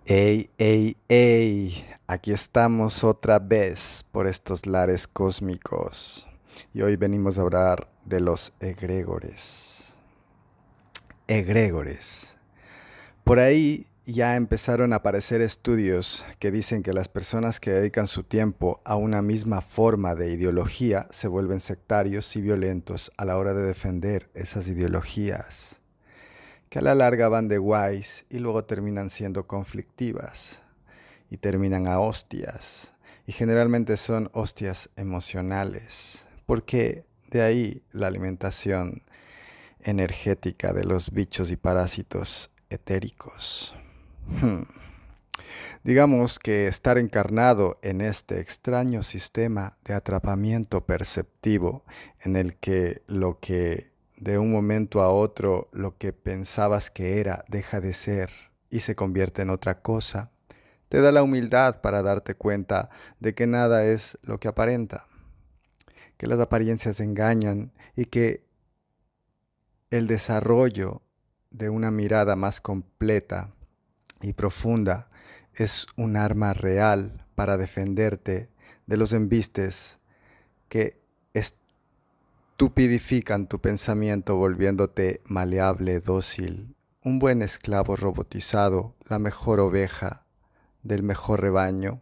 Ey, ey, ey, aquí estamos otra vez por estos lares cósmicos y hoy venimos a hablar de los egregores. Egregores. Por ahí ya empezaron a aparecer estudios que dicen que las personas que dedican su tiempo a una misma forma de ideología se vuelven sectarios y violentos a la hora de defender esas ideologías, que a la larga van de guays y luego terminan siendo conflictivas y terminan a hostias. Y generalmente son hostias emocionales, porque de ahí la alimentación energética de los bichos y parásitos etéricos. Digamos que estar encarnado en este extraño sistema de atrapamiento perceptivo en el que lo que de un momento a otro lo que pensabas que era deja de ser y se convierte en otra cosa, te da la humildad para darte cuenta de que nada es lo que aparenta, que las apariencias engañan y que el desarrollo de una mirada más completa y profunda es un arma real para defenderte de los embistes que estupidifican tu pensamiento volviéndote maleable, dócil, un buen esclavo robotizado, la mejor oveja del mejor rebaño,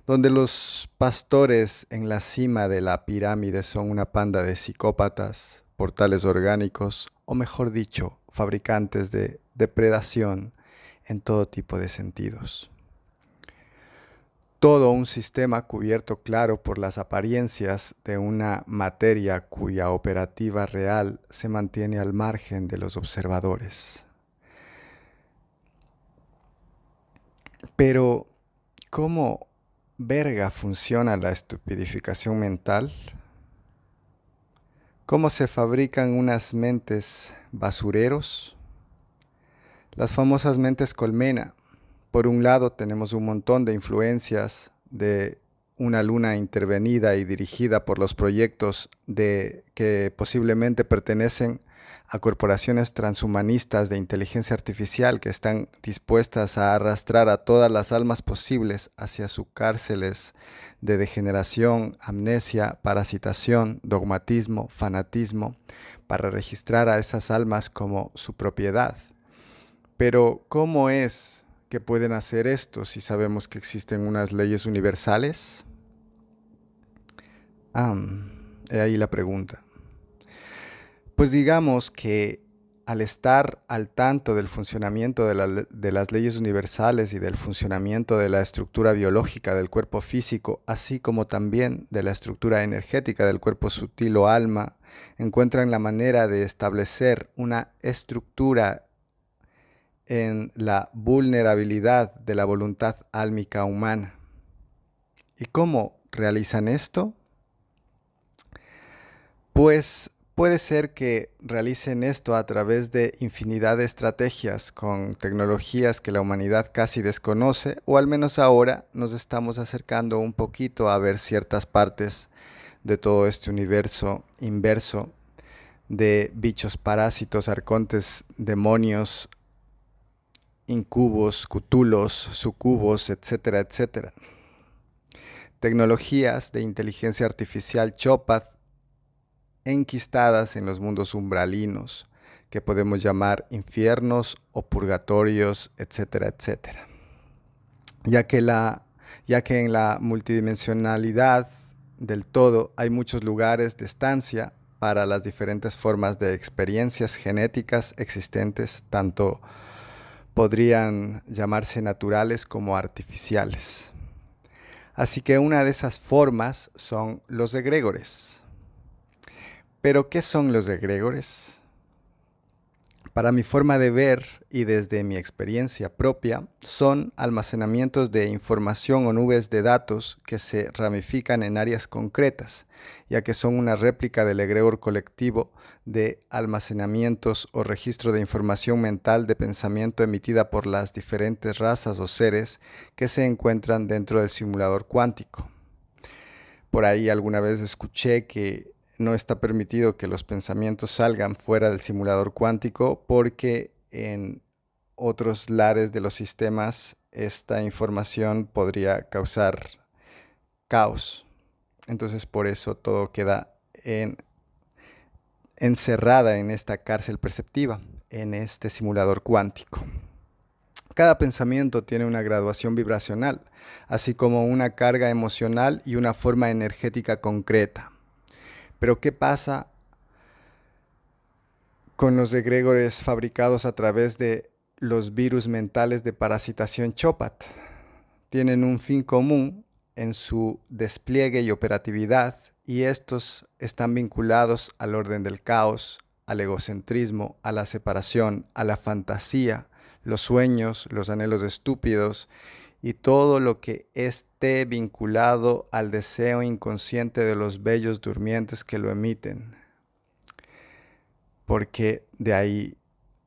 donde los pastores en la cima de la pirámide son una panda de psicópatas, portales orgánicos, o mejor dicho, fabricantes de depredación en todo tipo de sentidos. Todo un sistema cubierto claro por las apariencias de una materia cuya operativa real se mantiene al margen de los observadores. Pero, ¿cómo verga funciona la estupidificación mental? ¿Cómo se fabrican unas mentes basureros? Las famosas mentes colmena. Por un lado tenemos un montón de influencias de una luna intervenida y dirigida por los proyectos que posiblemente pertenecen a corporaciones transhumanistas de inteligencia artificial que están dispuestas a arrastrar a todas las almas posibles hacia sus cárceles de degeneración, amnesia, parasitación, dogmatismo, fanatismo, para registrar a esas almas como su propiedad. Pero, ¿cómo es que pueden hacer esto si sabemos que existen unas leyes universales? He ahí la pregunta. Pues digamos que al estar al tanto del funcionamiento de las leyes universales y del funcionamiento de la estructura biológica del cuerpo físico, así como también de la estructura energética del cuerpo sutil o alma, encuentran la manera de establecer una estructura en la vulnerabilidad de la voluntad álmica humana. ¿Y cómo realizan esto? Pues puede ser que realicen esto a través de infinidad de estrategias con tecnologías que la humanidad casi desconoce, o al menos ahora nos estamos acercando un poquito a ver ciertas partes de todo este universo inverso de bichos parásitos, arcontes, demonios, incubos, cutulos, sucubos, etcétera, etcétera. Tecnologías de inteligencia artificial Chopath enquistadas en los mundos umbralinos, que podemos llamar infiernos o purgatorios, etcétera, etcétera. Ya que en la multidimensionalidad del todo hay muchos lugares de estancia para las diferentes formas de experiencias genéticas existentes, tanto podrían llamarse naturales como artificiales. Así que una de esas formas son los egregores. ¿Pero qué son los egregores? Para mi forma de ver y desde mi experiencia propia, son almacenamientos de información o nubes de datos que se ramifican en áreas concretas, ya que son una réplica del egregor colectivo de almacenamientos o registro de información mental de pensamiento emitida por las diferentes razas o seres que se encuentran dentro del simulador cuántico. Por ahí alguna vez escuché que no está permitido que los pensamientos salgan fuera del simulador cuántico porque en otros lares de los sistemas, esta información podría causar caos. Entonces por eso todo queda encerrada en esta cárcel perceptiva, en este simulador cuántico. Cada pensamiento tiene una graduación vibracional, así como una carga emocional y una forma energética concreta. Pero ¿qué pasa con los egregores fabricados a través de los virus mentales de parasitación Chopat? Tienen un fin común en su despliegue y operatividad, y estos están vinculados al orden del caos, al egocentrismo, a la separación, a la fantasía, los sueños, los anhelos estúpidos y todo lo que esté vinculado al deseo inconsciente de los bellos durmientes que lo emiten. Porque de ahí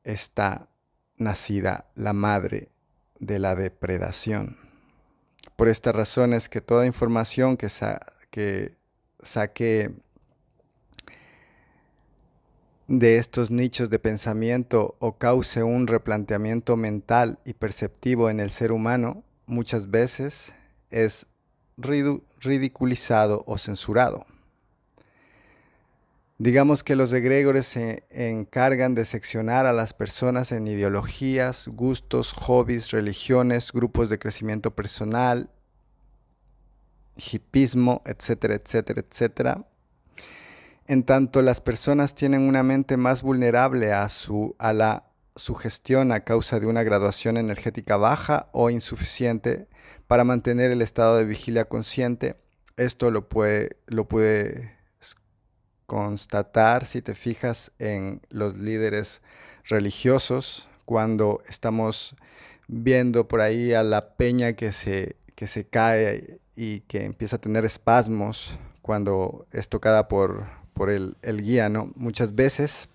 está nacida la madre de la depredación. Por esta razón es que toda información que saque de estos nichos de pensamiento o cause un replanteamiento mental y perceptivo en el ser humano, muchas veces es ridiculizado o censurado. Digamos que los egregores se encargan de seccionar a las personas en ideologías, gustos, hobbies, religiones, grupos de crecimiento personal, hipismo, etcétera, etcétera, etcétera. En tanto, las personas tienen una mente más vulnerable a la sugestión a causa de una graduación energética baja o insuficiente para mantener el estado de vigilia consciente. Esto lo puedes constatar si te fijas en los líderes religiosos, cuando estamos viendo por ahí a la peña que se cae y que empieza a tener espasmos cuando es tocada por el guía, ¿no? Muchas veces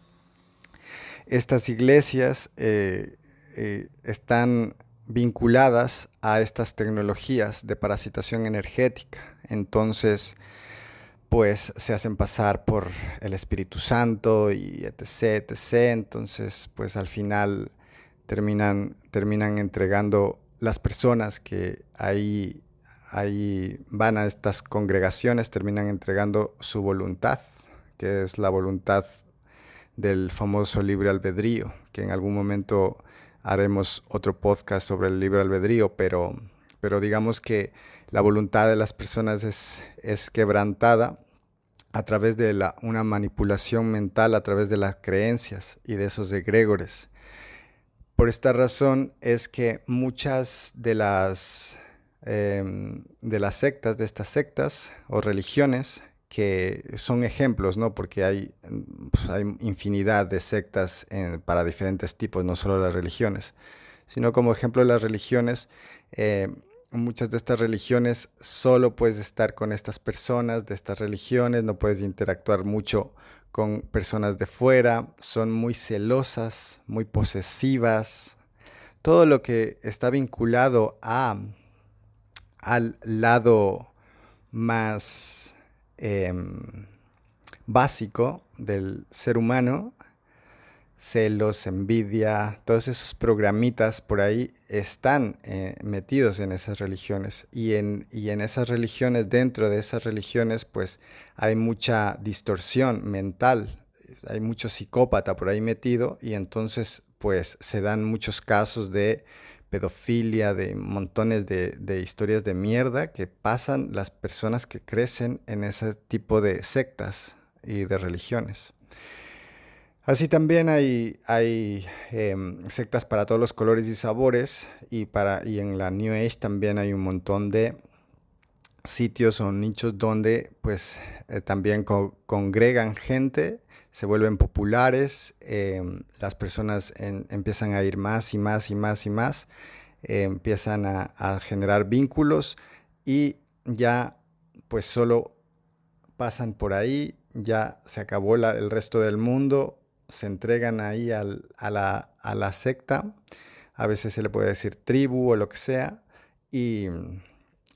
estas iglesias están vinculadas a estas tecnologías de parasitación energética. Entonces, pues se hacen pasar por el Espíritu Santo y etc, etc. Entonces, pues al final terminan entregando las personas que ahí van a estas congregaciones, terminan entregando su voluntad, que es la voluntad del famoso libre albedrío, que en algún momento haremos otro podcast sobre el libre albedrío, pero digamos que la voluntad de las personas es quebrantada a través de una manipulación mental, a través de las creencias y de esos egregores. Por esta razón es que muchas de las sectas, de estas sectas o religiones, que son ejemplos, ¿no? Porque hay infinidad de sectas para diferentes tipos, no solo las religiones, sino como ejemplo de las religiones. Muchas de estas religiones solo puedes estar con estas personas de estas religiones, no puedes interactuar mucho con personas de fuera, son muy celosas, muy posesivas. Todo lo que está vinculado al lado más básico del ser humano, celos, envidia, todos esos programitas por ahí están metidos en esas religiones, y en esas religiones, dentro de esas religiones, pues hay mucha distorsión mental, hay mucho psicópata por ahí metido, y entonces pues se dan muchos casos de pedofilia, de montones de historias de mierda que pasan las personas que crecen en ese tipo de sectas y de religiones. Así también hay sectas para todos los colores y sabores, y en la New Age también hay un montón de sitios o nichos donde pues también congregan gente, se vuelven populares, las personas empiezan a ir más y más y más y más, empiezan a generar vínculos, y ya pues solo pasan por ahí, ya se acabó el resto del mundo, se entregan ahí a la secta, a veces se le puede decir tribu o lo que sea, y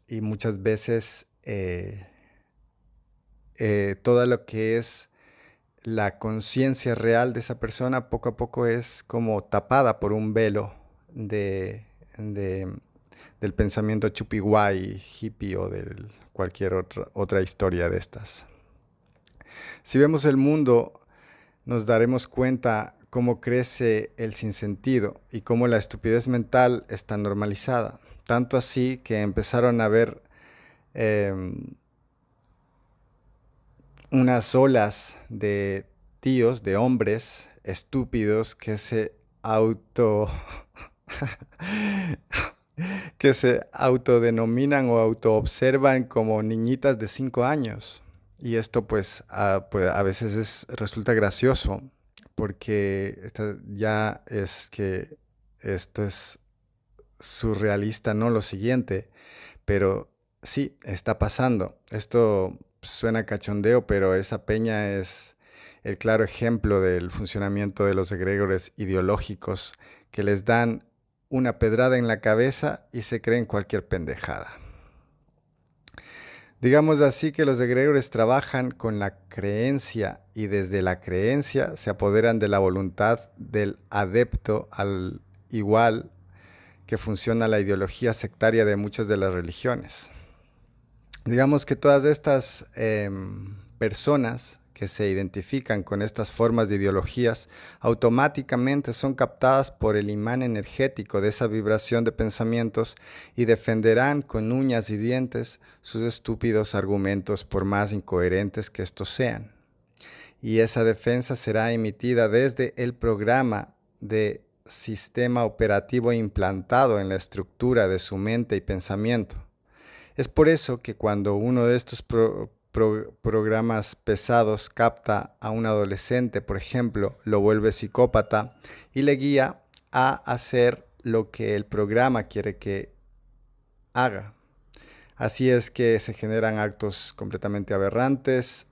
muchas veces todo lo que es la conciencia real de esa persona poco a poco es como tapada por un velo del pensamiento chupiguay, hippie o de cualquier otra historia de estas. Si vemos el mundo, nos daremos cuenta cómo crece el sinsentido y cómo la estupidez mental está normalizada. Tanto así que empezaron a haber unas olas de tíos, de hombres estúpidos que se que se autodenominan o autoobservan como niñitas de 5 años. Y esto pues a veces resulta gracioso porque ya es que esto es surrealista, no lo siguiente, pero sí, está pasando. Esto suena cachondeo, pero esa peña es el claro ejemplo del funcionamiento de los egregores ideológicos que les dan una pedrada en la cabeza y se creen cualquier pendejada. Digamos así que los egregores trabajan con la creencia y desde la creencia se apoderan de la voluntad del adepto, al igual que funciona la ideología sectaria de muchas de las religiones. Digamos que todas estas personas que se identifican con estas formas de ideologías automáticamente son captadas por el imán energético de esa vibración de pensamientos y defenderán con uñas y dientes sus estúpidos argumentos por más incoherentes que estos sean. Y esa defensa será emitida desde el programa de sistema operativo implantado en la estructura de su mente y pensamiento. Es por eso que cuando uno de estos programas pesados capta a un adolescente, por ejemplo, lo vuelve psicópata y le guía a hacer lo que el programa quiere que haga. Así es que se generan actos completamente aberrantes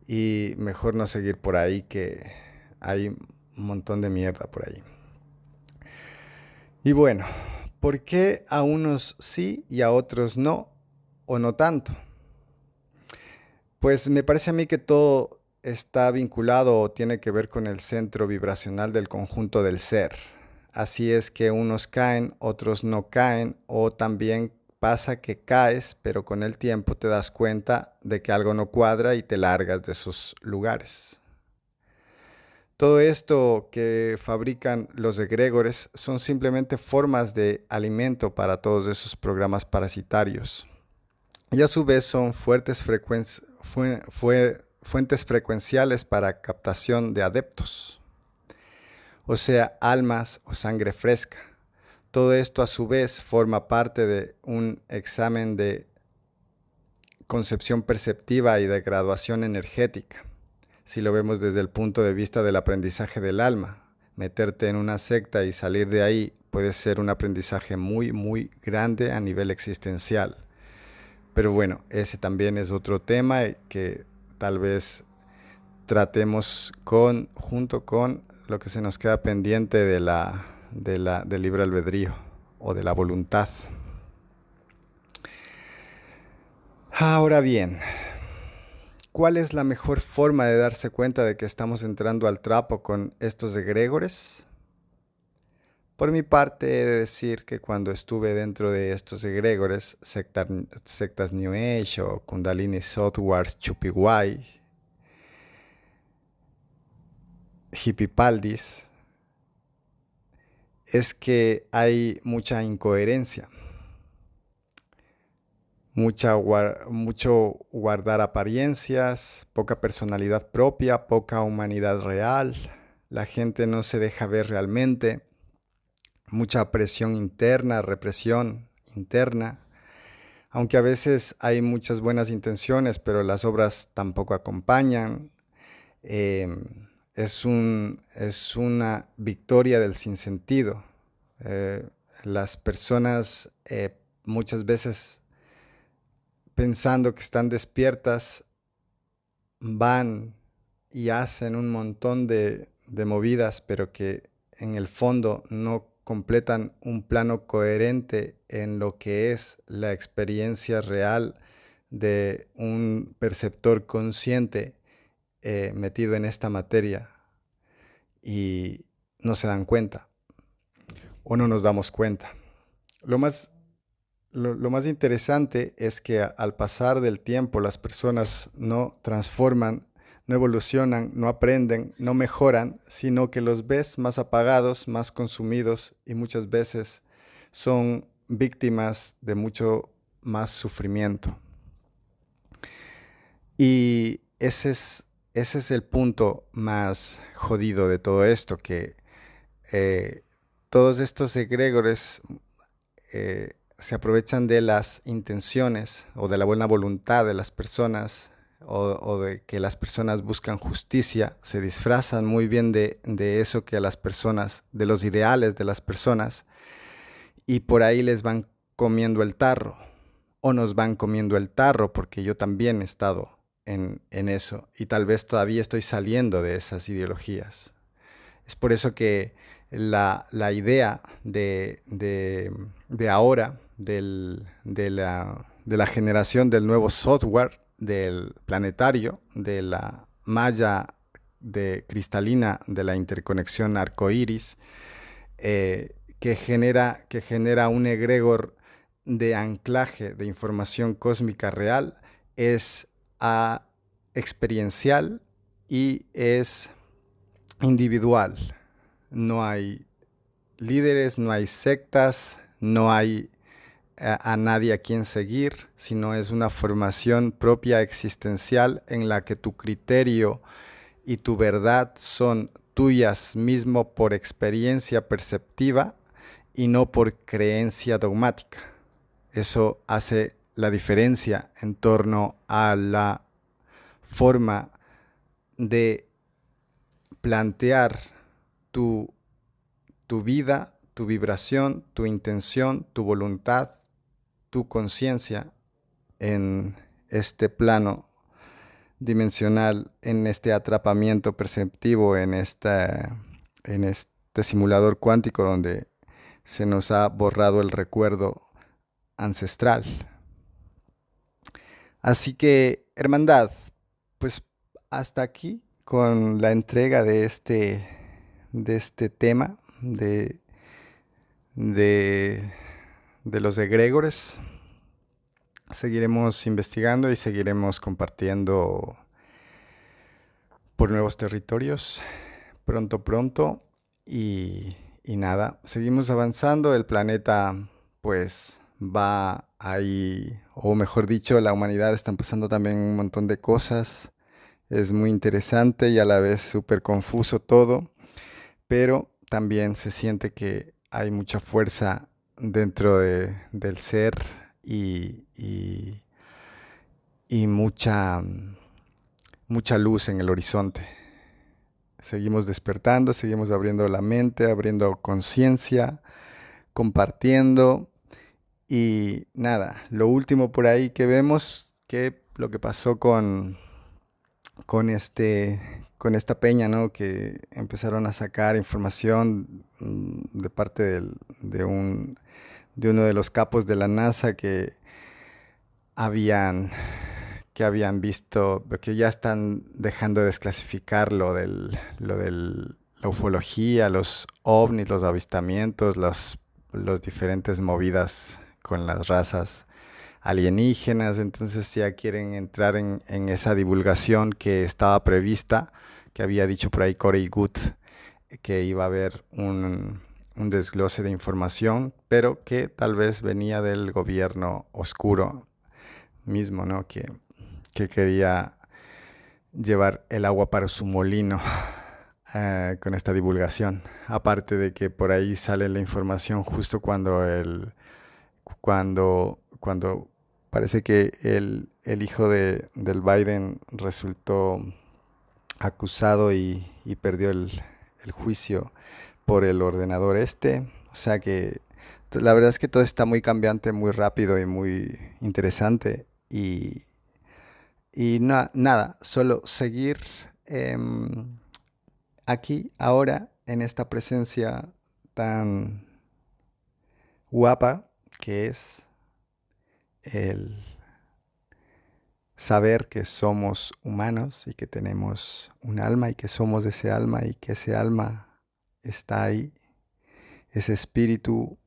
y mejor no seguir por ahí, que hay un montón de mierda por ahí. Y bueno, ¿por qué a unos sí y a otros no o no tanto? Pues me parece a mí que todo está vinculado o tiene que ver con el centro vibracional del conjunto del ser. Así es que unos caen, otros no caen, o también pasa que caes, pero con el tiempo te das cuenta de que algo no cuadra y te largas de esos lugares. Todo esto que fabrican los egregores son simplemente formas de alimento para todos esos programas parasitarios. Y a su vez son fuentes frecuenciales para captación de adeptos, o sea, almas o sangre fresca. Todo esto a su vez forma parte de un examen de concepción perceptiva y de graduación energética. Si lo vemos desde el punto de vista del aprendizaje del alma, meterte en una secta y salir de ahí puede ser un aprendizaje muy, muy grande a nivel existencial. Pero bueno, ese también es otro tema que tal vez tratemos junto con lo que se nos queda pendiente del libre albedrío o de la voluntad. Ahora bien, ¿cuál es la mejor forma de darse cuenta de que estamos entrando al trapo con estos egregores? Por mi parte, he de decir que cuando estuve dentro de estos egregores, sectas New Age o Kundalini Softwares Chupiwai, Hippipaldis, es que hay mucha incoherencia, mucho guardar apariencias, poca personalidad propia, poca humanidad real, la gente no se deja ver realmente, mucha presión interna, represión interna, aunque a veces hay muchas buenas intenciones, pero las obras tampoco acompañan. Es una victoria del sinsentido. Las personas muchas veces pensando que están despiertas van y hacen un montón de movidas, pero que en el fondo no completan un plano coherente en lo que es la experiencia real de un perceptor consciente metido en esta materia y no se dan cuenta. o no nos damos cuenta. Lo más, lo más interesante es que al pasar del tiempo las personas no transforman, no evolucionan, no aprenden, no mejoran, sino que los ves más apagados, más consumidos y muchas veces son víctimas de mucho más sufrimiento. Y ese es el punto más jodido de todo esto, que todos estos egregores se aprovechan de las intenciones o de la buena voluntad de las personas o de que las personas buscan justicia, se disfrazan muy bien de eso que a las personas, de los ideales de las personas, y por ahí les van comiendo el tarro o nos van comiendo el tarro, porque yo también he estado en eso y tal vez todavía estoy saliendo de esas ideologías. Es por eso que la idea de ahora, de la generación del nuevo software, del planetario, de la malla cristalina de la interconexión arcoíris, que genera un egregor de anclaje de información cósmica real, es experiencial y es individual. No hay líderes, no hay sectas, no hay a nadie a quien seguir, sino es una formación propia existencial en la que tu criterio y tu verdad son tuyas mismo por experiencia perceptiva y no por creencia dogmática. Eso hace la diferencia en torno a la forma de plantear tu vida, tu vibración, tu intención, tu voluntad, tu conciencia en este plano dimensional, en este atrapamiento perceptivo, en este simulador cuántico donde se nos ha borrado el recuerdo ancestral. Así que, hermandad, pues hasta aquí con la entrega de este tema de, de los egregores. Seguiremos investigando y seguiremos compartiendo por nuevos territorios pronto y nada, seguimos avanzando. El planeta pues va ahí, o mejor dicho, la humanidad está pasando también un montón de cosas. Es muy interesante y a la vez súper confuso todo, pero también se siente que hay mucha fuerza dentro del ser y mucha luz en el horizonte. Seguimos despertando, seguimos abriendo la mente, abriendo conciencia, compartiendo y nada, lo último por ahí que vemos, que lo que pasó con esta peña, ¿no? Que empezaron a sacar información de parte de uno de los capos de la NASA habían que habían visto, que ya están dejando de desclasificar lo de la ufología, los ovnis, los avistamientos, los diferentes movidas con las razas alienígenas. Entonces ya quieren entrar en esa divulgación que estaba prevista, que había dicho por ahí Corey Good, que iba a haber un desglose de información, pero que tal vez venía del gobierno oscuro mismo, ¿no? Que quería llevar el agua para su molino con esta divulgación. Aparte de que por ahí sale la información justo cuando cuando parece que el hijo del Biden resultó acusado y perdió el juicio por el ordenador este. O sea que la verdad es que todo está muy cambiante, muy rápido y muy interesante. Y nada, solo seguir aquí, ahora, en esta presencia tan guapa que es el saber que somos humanos y que tenemos un alma y que somos ese alma y que ese alma está ahí ese espíritu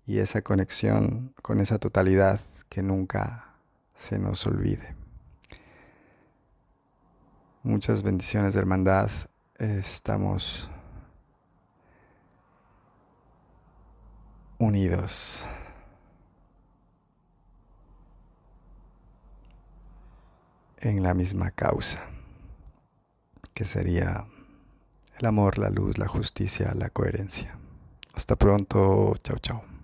y esa conexión con esa totalidad que nunca se nos olvide. Muchas bendiciones de hermandad. Estamos unidos en la misma causa, que sería el amor, la luz, la justicia, la coherencia. Hasta pronto. Chao, chao.